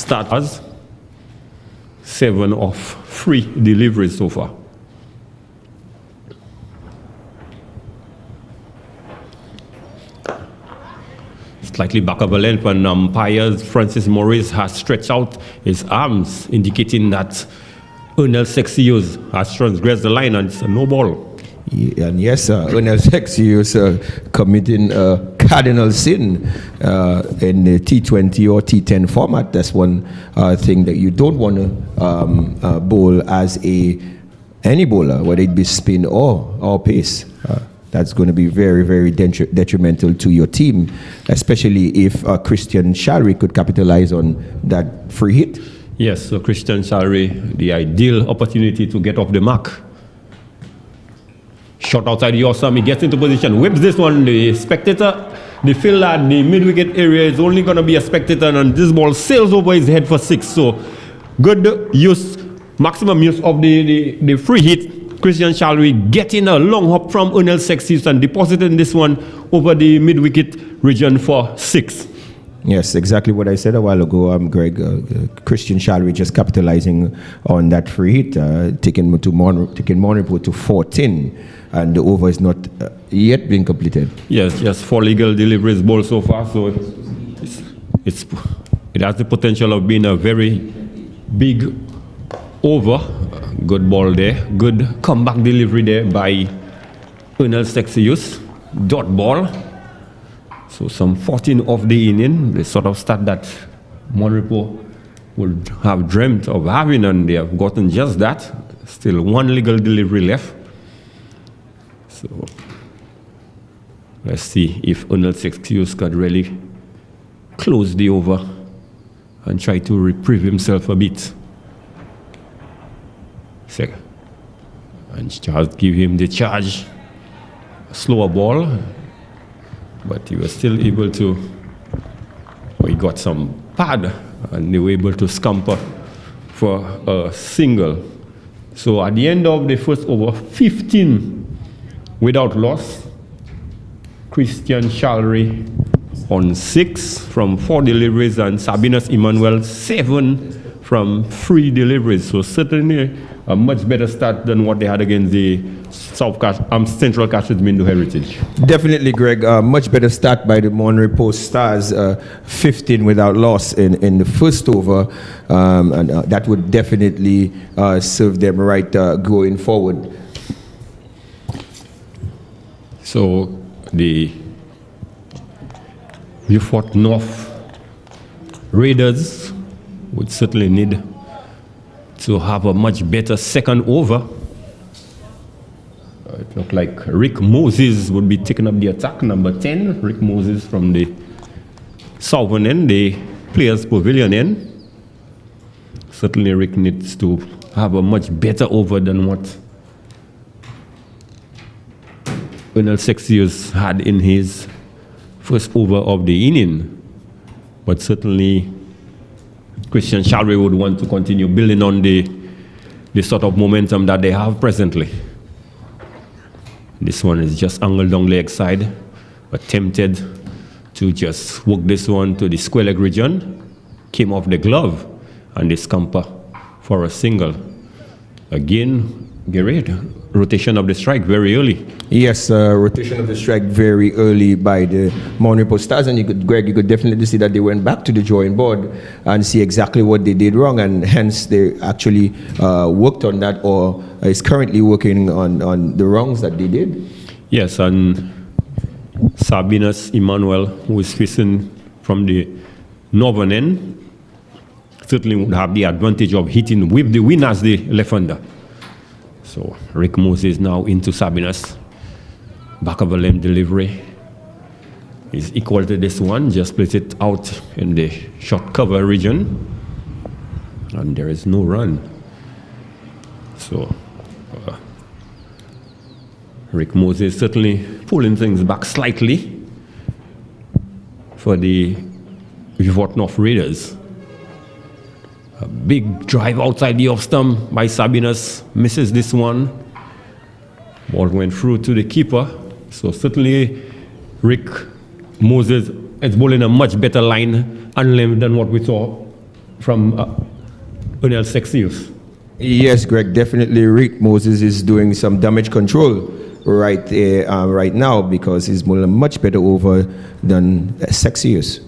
starters, 7 of 3 deliveries so far. Slightly back of a length, and umpire Francis Morris has stretched out his arms, indicating that Ernest Sexius has transgressed the line and it's a no ball. Yeah, and yes, Ernest Sexius committing a cardinal sin in the T20 or T10 format. That's one thing that you don't want to bowl as any bowler, whether it be spin or pace. That's going to be very, very detrimental to your team, especially if Christian Shalry could capitalize on that free hit. Yes, so Christian Shalry, the ideal opportunity to get off the mark. Shot outside the awesome, he gets into position, whips this one, the spectator, they feel that the mid-wicket area is only going to be a spectator, and this ball sails over his head for 6. So good use, maximum use of the free hit. Christian Shalry getting a long hop from Ernest Sexius and depositing this one over the mid-wicket region for 6. Yes, exactly what I said a while ago, Greg. Christian Shalry just capitalizing on that free hit, taking Monreport to 14, and the over is not yet being completed. Yes, just 4 legal deliveries bowled so far, so it has the potential of being a very big over. Good ball there, good comeback delivery there by Ernest Sexius. Dot ball. So some 14 of the inning, the sort of start that Monreport would have dreamt of having, and they have gotten just that. Still 1 legal delivery left. So let's see if Ernest Sexius could really close the over and try to reprieve himself a bit. Second. And just give him the charge. A slower ball. But he was still able to, he got some pad, and they were able to scamper for a single. So at the end of the first over, 15 without loss. Christian Shalry on 6 from 4 deliveries, and Sabinus Emmanuel 7 from 3 deliveries. So certainly a much better start than what they had against the Central Catchers Mindo Heritage. Definitely, Greg. Much better start by the Monreport Stars, 15 without loss in the first over, and that would definitely serve them right going forward. So the Beaufort North Raiders would certainly need to have a much better second over. It looked like Rick Moses would be taking up the attack, number 10. Rick Moses from the southern end, the Players Pavilion end. Certainly Rick needs to have a much better over than what Ernest Sexius had in his first over of the inning. But certainly Christian Shalry would want to continue building on the sort of momentum that they have presently. This one is just angled down leg side, attempted to just work this one to the square leg region, came off the glove, and the scamper for a single. Again, Garrett, rotation of the strike very early. Yes, rotation of the strike very early by the Monreport Stars, and Greg, you could definitely see that they went back to the drawing board and see exactly what they did wrong, and hence they actually worked on that, or is currently working on the wrongs that they did. Yes, and Sabinus Emmanuel, who is facing from the northern end, certainly would have the advantage of hitting with the win as the left-hander. So Rick Moses now into Sabinus. Back of a limb delivery is equal to this one. Just place it out in the short cover region. And there is no run. So Rick Moses certainly pulling things back slightly for the Beaufort North Raiders. A big drive outside the off stump by Sabinus, misses this one. Ball went through to the keeper. So certainly Rick Moses is bowling a much better line and limb than what we saw from O'Neill Sexius. Yes, Greg, definitely Rick Moses is doing some damage control right now because he's much better over than Sexius.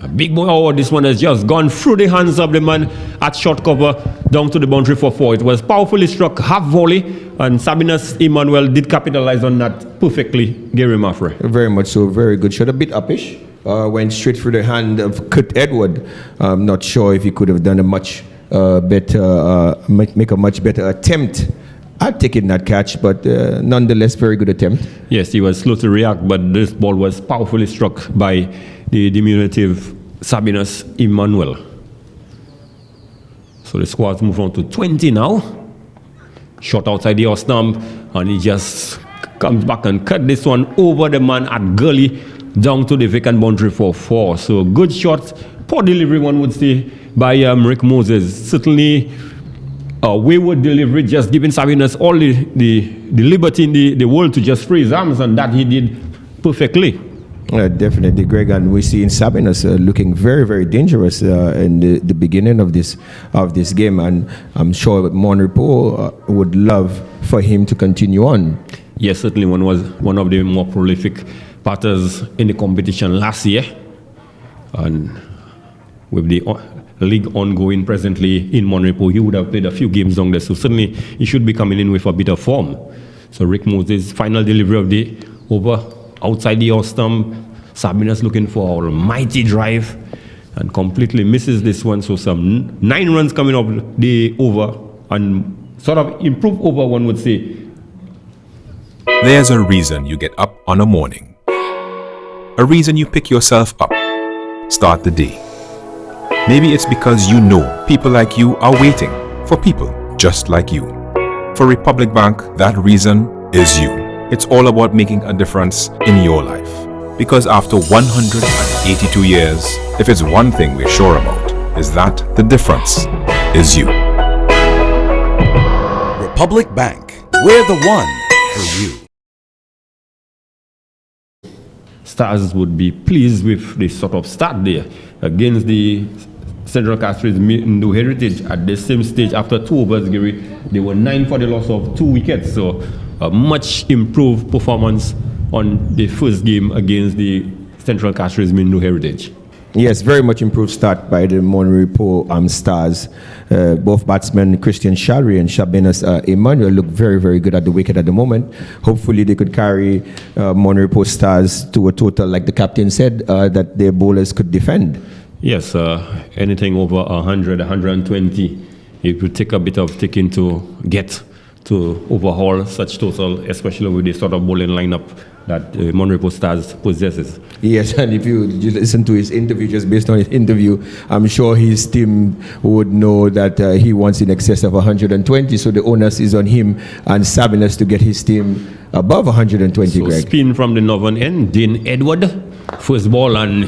A big boy, oh, this one has just gone through the hands of the man at short cover down to the boundary for 4. It was powerfully struck, half volley, and Sabinus Emmanuel did capitalize on that perfectly, Gary Maffrey. Very much so, very good shot. A bit uppish, went straight through the hand of Kurt Edward. I'm not sure if he could have done a much better, make a much better attempt at taking that catch, but nonetheless, very good attempt. Yes, he was slow to react, but this ball was powerfully struck by the diminutive Sabinus Emmanuel. So the squad's move on to 20 now. Shot outside the off stump, and he just comes back and cut this one over the man at Gully down to the vacant boundary for 4. So good shot, poor delivery, one would say, by Rick Moses. Certainly a wayward delivery, just giving Sabinus all the liberty in the world to just free his arms, and that he did perfectly. Definitely, Greg, and we see in Sabinus looking very, very dangerous in the beginning of this game, and I'm sure Monrepo would love for him to continue on. Yes, certainly was one of the more prolific batters in the competition last year, and with the league ongoing presently in Monrepo, he would have played a few games down there, so certainly he should be coming in with a bit of form. So Rick Moses' final delivery of the over outside the off stump. Sabinus looking for an almighty drive and completely misses this one. So some 9 runs coming up the over, and sort of improved over, one would say. There's a reason you get up on a morning. A reason you pick yourself up. Start the day. Maybe it's because you know people like you are waiting for people just like you. For Republic Bank, that reason is you. It's all about making a difference in your life. Because after 182 years, if it's one thing we're sure about, is that the difference is you. Republic Bank, we're the one for you. Stars would be pleased with the sort of start there against the Central Castries New Heritage. At the same stage, after 2 overs, Gary, they were 9 for the loss of 2 wickets. So a much improved performance on the first game against the Central Castries New Heritage. Yes, very much improved start by the Monrepo Stars. Both batsmen, Christian Shalry and Sabinus Emmanuel, look very, very good at the wicket at the moment. Hopefully they could carry Monrepo Stars to a total, like the captain said, that their bowlers could defend. Yes, anything over 100, 120, it would take a bit of taking to get to overhaul such total, especially with the sort of bowling lineup that Monrepo Stars possesses. Yes, and if you listen to his interview, just based on his interview, I'm sure his team would know that he wants in excess of 120, so the onus is on him and Sabinus to get his team above 120, so Greg. Spin from the northern end, Dean Edward, first ball, and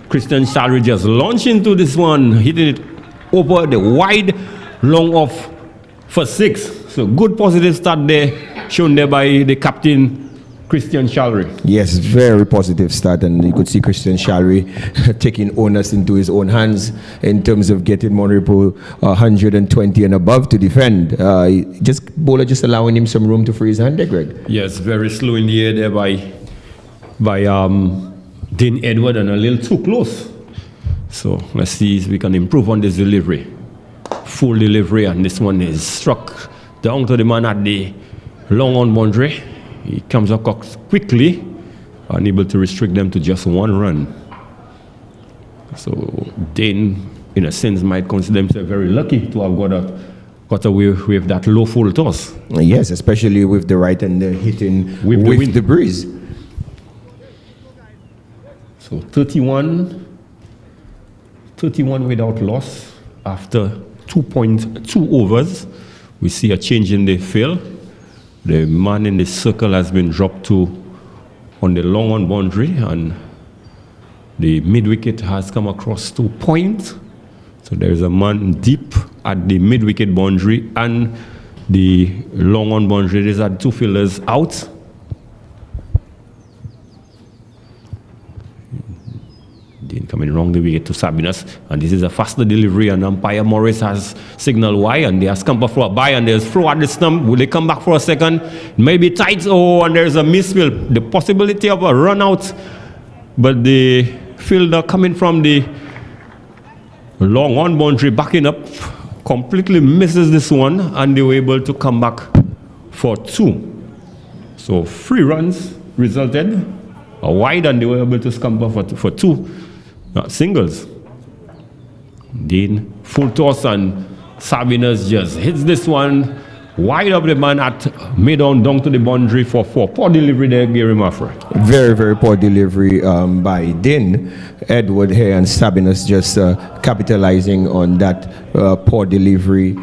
Christian Shalry just launched into this one, hitting it over the wide, long off for 6. So good positive start there, shown there by the captain, Christian Shalry. Yes, very positive start, and you could see Christian Shalry taking onus into his own hands in terms of getting Monrepo 120 and above to defend. Bowler just allowing him some room to free his hand there, Greg. Yes, very slow in the air there by Dean Edward, and a little too close. So let's see if we can improve on this delivery. Full delivery, and this one is struck down to the man at the long on boundary. He comes across quickly, unable to restrict them to just 1 run. So Dane, in a sense, might consider himself very lucky to have got away with that low full toss. Yes, especially with the right and hitting with the breeze. So 31 without loss after 2.2 overs. We see a change in the field. The man in the circle has been dropped to on the long on boundary, and the mid wicket has come across to point. So there is a man deep at the mid wicket boundary and the long on boundary. These are 2 fielders out. Dean coming coming wrong the way to Sabinus, and this is a faster delivery, and umpire Morris has signal Y, and they are scamper for a bye, and there's throw at the stump. Will they come back for a second? Maybe tight, and there's a misfield. The possibility of a run out, but the fielder coming from the long on boundary backing up completely misses this one, and they were able to come back for 2. So 3 runs resulted, a wide, and they were able to scamper for 2 singles. Dean full toss, and Sabinus just hits this one wide of the man at mid-on down to the boundary for 4. Poor delivery there, Gary Maffrey. Very, very poor delivery by Din. Edward here and Sabinus just capitalizing on that poor delivery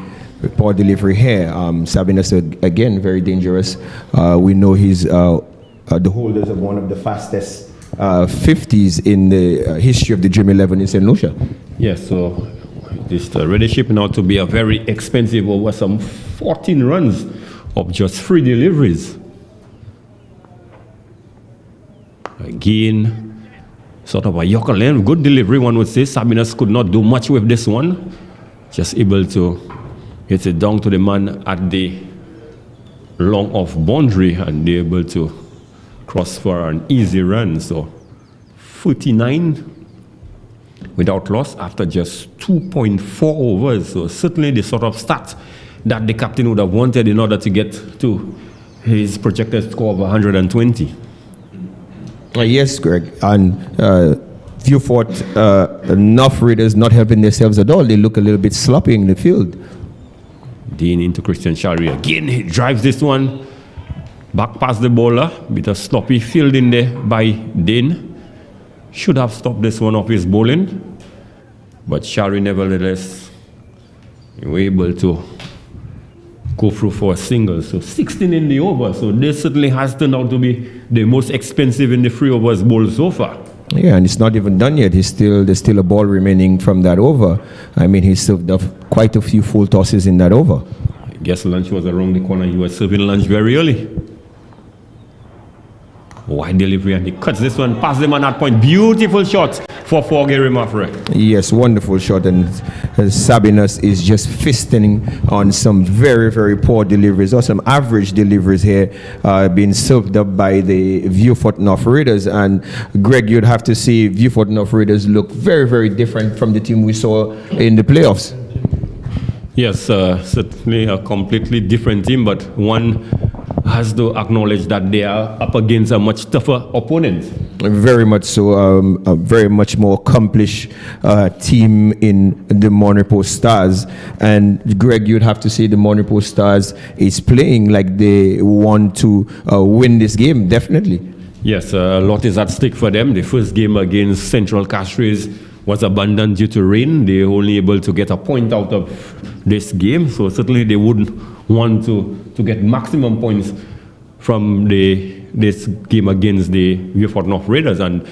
here. Sabinus, again, very dangerous. We know he's the holders of one of the fastest 50s in the history of the Dream 11 in St. Lucia. Yes, so this ready shaping out to be a very expensive over some 14 runs of just 3 deliveries. Again, sort of a yoker lane, good delivery, one would say. Sabinus could not do much with this one. Just able to hit it down to the man at the long off boundary, and they're able to cross for an easy run. So 49 without loss after just 2.4 overs. So certainly the sort of start that the captain would have wanted in order to get to his projected score of 120. Yes, Greg. And Viewfort, enough readers not helping themselves at all. They look a little bit sloppy in the field. Dean into Christian Shari again. He drives this one back past the bowler with a sloppy field in there by Dean. Should have stopped this one off his bowling, but Shari nevertheless were able to go through for a single. So 16 in the over. So this certainly has turned out to be the most expensive in the 3 overs bowled so far. Yeah, and it's not even done yet. There's still a ball remaining from that over. I mean, he served up quite a few full tosses in that over. I guess lunch was around the corner. He was serving lunch very early. Wide delivery, and he cuts this one past the man at point. Beautiful shot for Gary Maffrey. Yes, wonderful shot, and Sabinus is just fisting on some very, very poor deliveries, or some average deliveries here, being served up by the Viewfort North Raiders. And Greg, you'd have to see Viewfort North Raiders look very, very different from the team we saw in the playoffs. Yes, certainly a completely different team, but one has to acknowledge that they are up against a much tougher opponent. Very much so, a very much more accomplished team in the Monaco Stars. And Greg, you'd have to say the Monaco Stars is playing like they want to win this game, definitely. Yes, a lot is at stake for them. The first game against Central Castries was abandoned due to rain. They were only able to get a point out of this game, so certainly they wouldn't want to get maximum points from this game against the Viewfort North Raiders. And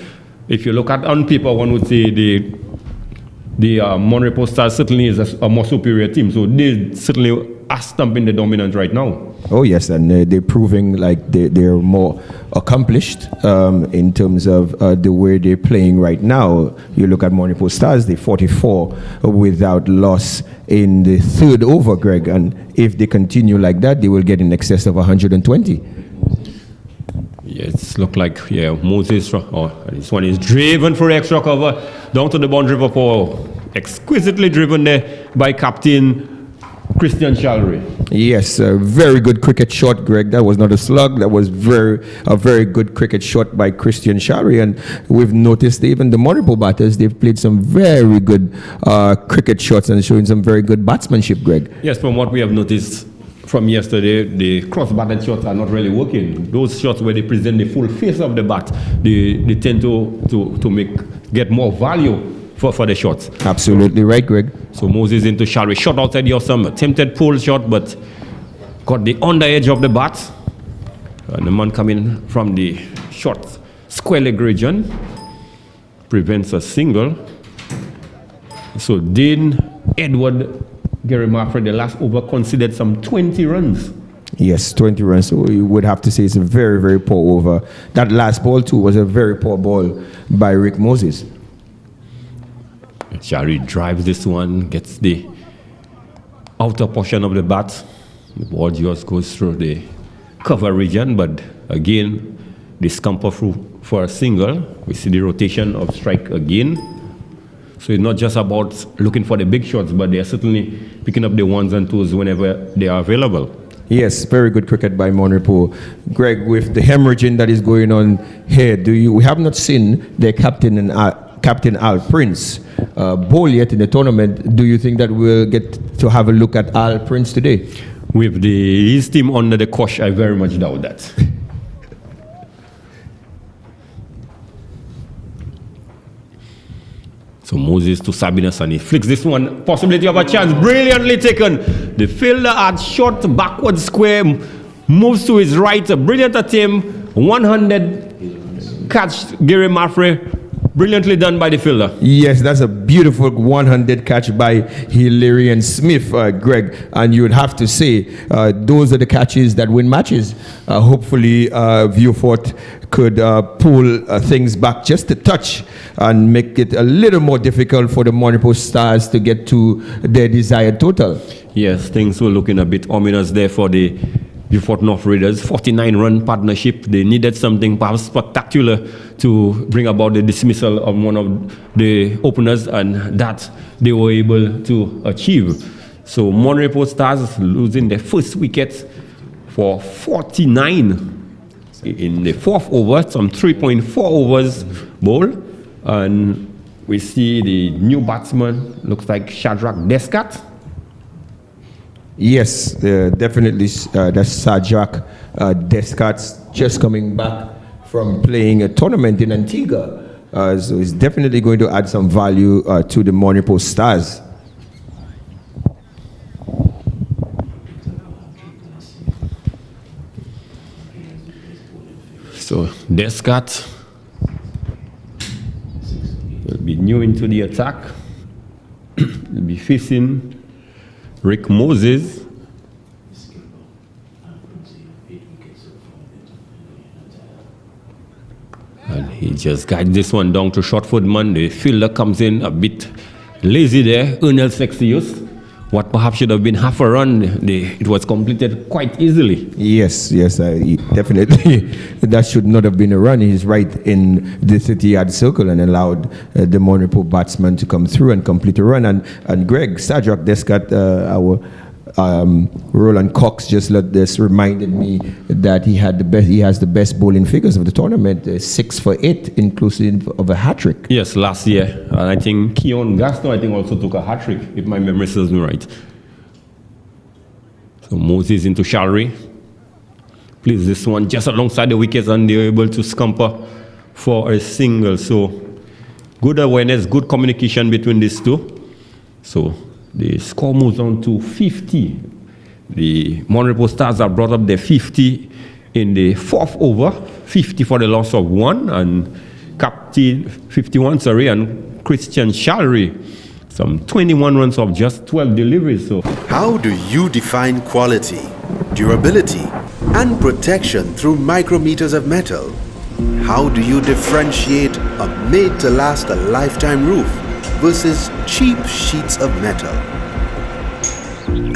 if you look at on paper, one would say the Monaco Stars certainly is a more superior team, so they certainly are stamping the dominant right now. Oh yes, and they're proving like they're more accomplished in terms of the way they're playing right now. You look at Monaco Stars, they're 44 without loss in the 3rd over, Greg, and if they continue like that, they will get in excess of 120. Yeah, it's look like Moses. This one is driven for extra cover down to the boundary for 4. Exquisitely driven there by Captain Christian Shalry. Yes, a very good cricket shot, Greg. That was not a slug. That was a very good cricket shot by Christian Shalry. And we've noticed even the Monaco batters, they've played some very good cricket shots and showing some very good batsmanship, Greg. Yes, from what we have noticed from yesterday, the cross-batted shots are not really working. Those shots where they present the full face of the bat, they tend to get more value for the shots. Absolutely right, Greg. So Moses into Shalry, shot outside the awesome, attempted pull shot, but got the under edge of the bat. And the man coming from the short square leg region prevents a single. So Dean, Edward, Gary Maffrey, the last over considered some 20 runs. Yes, 20 runs. So you would have to say it's a very, very poor over. That last ball too was a very poor ball by Rick Moses. Shari drives this one, gets the outer portion of the bat. The ball just goes through the cover region, but again, the scamper through for a single. We see the rotation of strike again. So it's not just about looking for the big shots, but they are certainly picking up the ones and twos whenever they are available. Yes, very good cricket by Monrepo. Greg, with the hemorrhaging that is going on here, we have not seen their captain Captain Al Prince bowl yet in the tournament. Do you think that we'll get to have a look at Al Prince today? With his team under the cosh, I very much doubt that. So Moses to Sabinas, and he flicks this one. Possibility of a chance. Brilliantly taken. The fielder had short backward square. Moves to his right. A brilliant attempt. 100 catch Gary Maffrey. Brilliantly done by the fielder. Yes, that's a beautiful 100 catch by Hilarion Smith, Greg. And you would have to say those are the catches that win matches. Hopefully, Viewfort could pull things back just a touch and make it a little more difficult for the Monrepo Stars to get to their desired total. Yes, things were looking a bit ominous there for the Viewfort North Raiders. 49-run partnership. They needed something perhaps spectacular to bring about the dismissal of one of the openers, and that they were able to achieve. So Monrepo Stars losing their first wicket for 49 in the fourth over, some 3.4 overs bowl. And we see the new batsman, looks like Shadrach Descat. Yes, definitely that's Shadrach Descat, just coming back from playing a tournament in Antigua. So he's definitely going to add some value to the Monrepo Stars. So Descat will be new into the attack. Will be facing Rick Moses. And he just guides this one down to short footman. The fielder comes in a bit lazy there. Ernest Sexius. What perhaps should have been half a run, it was completed quite easily. Yes, definitely. That should not have been a run. He's right in the 30-yard circle and allowed the Monrepo batsman to come through and complete a run. And Greg, Shadrach Descat, our Roland Cox just reminded me that he has the best bowling figures of the tournament, 6 for 8, inclusive of a hat-trick. Yes, last year. And I think Keon Gaston, also took a hat-trick, if my memory serves me right. So Moses into Shalry. Plays this one just alongside the wickets, and they're able to scamper for a single. So good awareness, good communication between these two. So the score moves on to 50. The Monrepo Stars have brought up their 50 in the fourth over, 50 for the loss of 1, and Captain 51, and Christian Shalry, some 21 runs of just 12 deliveries. So How do you define quality, durability, and protection through micrometers of metal? How do you differentiate a made-to-last a lifetime roof versus cheap sheets of metal?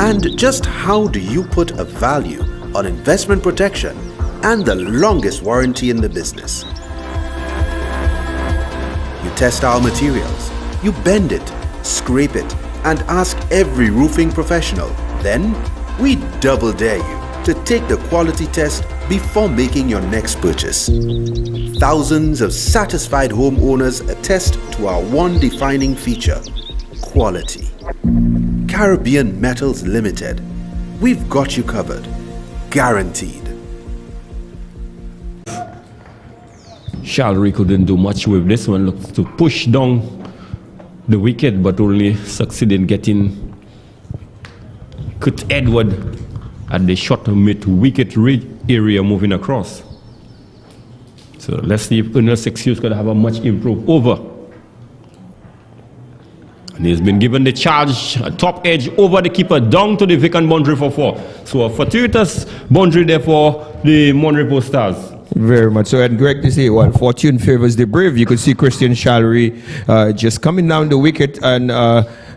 And just how do you put a value on investment protection and the longest warranty in the business? You test our materials, you bend it, scrape it, and ask every roofing professional. Then we double dare you to take the quality test before making your next purchase. Thousands of satisfied homeowners attest to our one defining feature: quality. Caribbean Metals Limited. We've got you covered. Guaranteed. Shalry couldn't do much with this one. Looks to push down the wicket, but only succeed in getting Kurt Edward at the short mid-wicket area moving across. So let's see if Ernest Sexius could have a much improved over. And he's been given the charge, a top edge over the keeper, down to the vacant boundary for 4. So a fortuitous boundary there for the Monrepo Stars. Very much so. And Greg to say, well, fortune favors the brave. You could see Christian Shallery just coming down the wicket and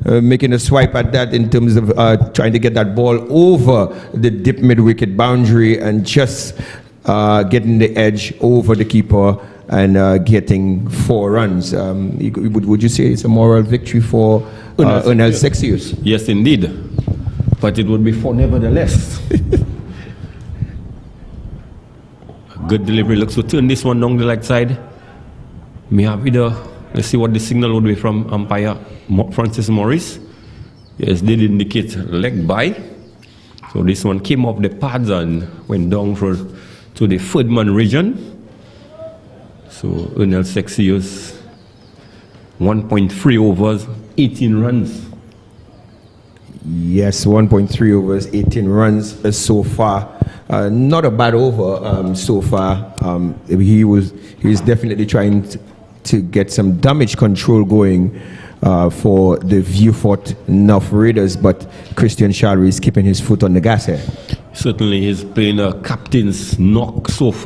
making a swipe at that in terms of trying to get that ball over the dip mid-wicket boundary and just getting the edge over the keeper and getting 4 runs. Would you say it's a moral victory for Ernest Sexius? Yes, indeed. But it would be 4 nevertheless. Good delivery. Looks to turn this one down the leg side. May have either. Let's see what the signal would be from umpire Francis Morris. Yes, they did indicate leg by. So this one came off the pads and went down to the third man region. So Ernest Sexius, 1.3 overs, 18 runs. Yes, 1.3 overs, 18 runs so far. Not a bad over so far. He's definitely trying to get some damage control going for the Viewfort North Raiders, but Christian Shallery is keeping his foot on the gas here. Certainly he's playing a captain's knock so far.